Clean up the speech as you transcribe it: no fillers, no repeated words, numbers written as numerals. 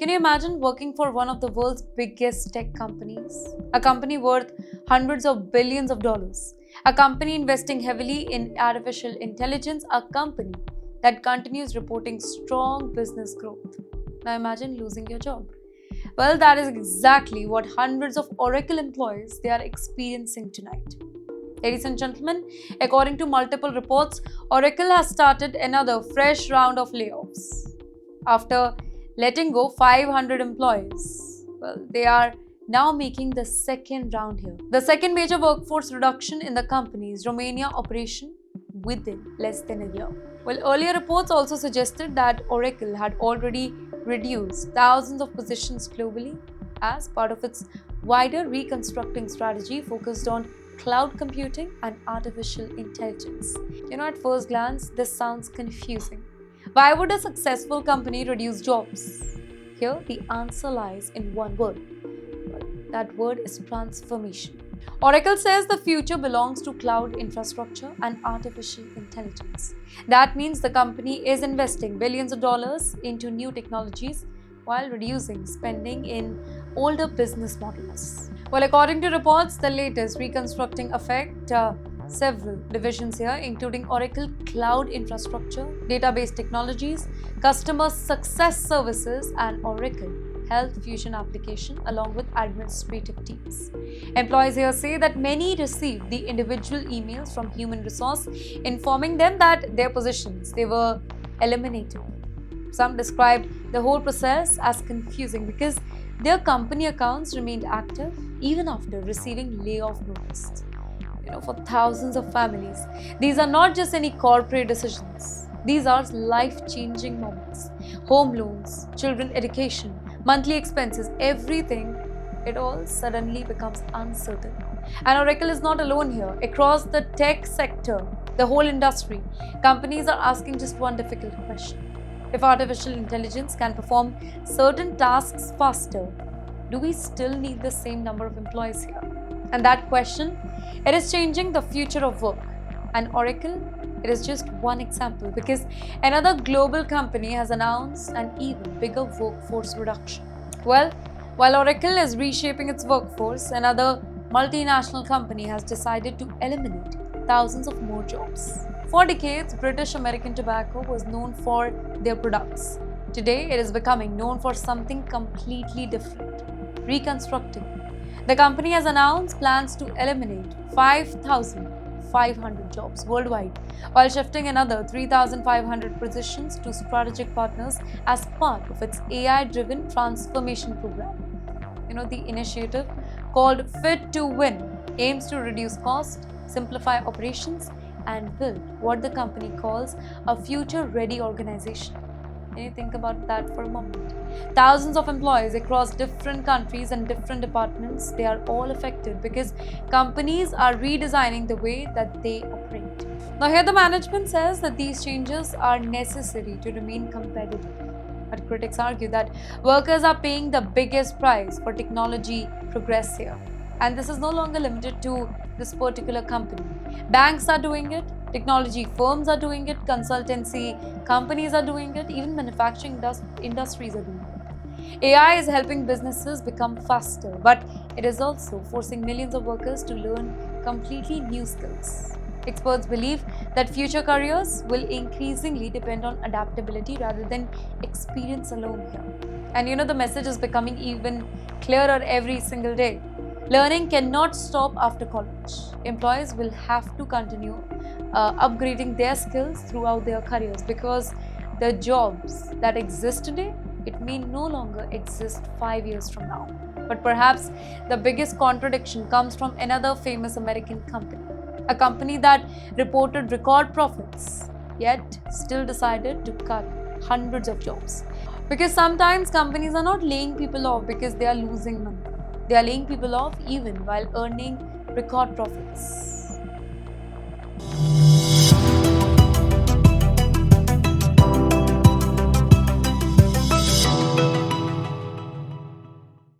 Can you imagine working for one of the world's biggest tech companies? A company worth hundreds of billions of dollars. A company investing heavily in artificial intelligence. A company that continues reporting strong business growth. Now imagine losing your job. Well, that is exactly what hundreds of Oracle employees they are experiencing tonight. Ladies and gentlemen, according to multiple reports, Oracle has started another fresh round of layoffs. After letting go 500 employees, well, they are now making the second round here. The second major workforce reduction in the company's Romania operation within less than a year. Well, earlier reports also suggested that Oracle had already reduced thousands of positions globally as part of its wider reconstructing strategy focused on cloud computing and artificial intelligence. At first glance, this sounds confusing. Why would a successful company reduce jobs? Here, the answer lies in one word. Well, that word is transformation. Oracle says the future belongs to cloud infrastructure and artificial intelligence. That means the company is investing billions of dollars into new technologies while reducing spending in older business models. Well, according to reports, the latest reconstructing affect several divisions here, including Oracle Cloud Infrastructure, Database Technologies, Customer Success Services, and Oracle Health Fusion Application, along with administrative teams. Employees here say that many received the individual emails from human resource informing them that their positions they were eliminated. Some described the whole process as confusing because their company accounts remained active even after receiving layoff notice. For thousands of families, these are not just any corporate decisions. These are life-changing moments. Home loans, children education, monthly expenses, everything, it all suddenly becomes uncertain. And Oracle is not alone here. Across the tech sector, the whole industry, companies are asking just one difficult question. If artificial intelligence can perform certain tasks faster, do we still need the same number of employees here? And that question, it is changing the future of work. And Oracle, it is just one example because another global company has announced an even bigger workforce reduction. Well, while Oracle is reshaping its workforce, another multinational company has decided to eliminate thousands of more jobs. For decades, British American Tobacco was known for their products. Today, it is becoming known for something completely different: reconstructing. The company has announced plans to eliminate 5,500 jobs worldwide, while shifting another 3,500 positions to strategic partners as part of its AI-driven transformation program. The initiative, called Fit to Win, aims to reduce cost, simplify operations, and build what the company calls a future-ready organization. Can you think about that for a moment? Thousands of employees across different countries and different departments, they are all affected because companies are redesigning the way that they operate. Now here the management says that these changes are necessary to remain competitive. But critics argue that workers are paying the biggest price for technology progress here. And this is no longer limited to this particular company. Banks are doing it, technology firms are doing it, consultancy companies are doing it, even manufacturing industries are doing it. AI is helping businesses become faster, but it is also forcing millions of workers to learn completely new skills. Experts believe that future careers will increasingly depend on adaptability rather than experience alone here. And the message is becoming even clearer every single day. Learning cannot stop after college. Employees will have to continue upgrading their skills throughout their careers because the jobs that exist today, it may no longer exist 5 years from now. But perhaps the biggest contradiction comes from another famous American company, a company that reported record profits, yet still decided to cut hundreds of jobs. Because sometimes companies are not laying people off because they are losing money. They are laying people off even while earning record profits.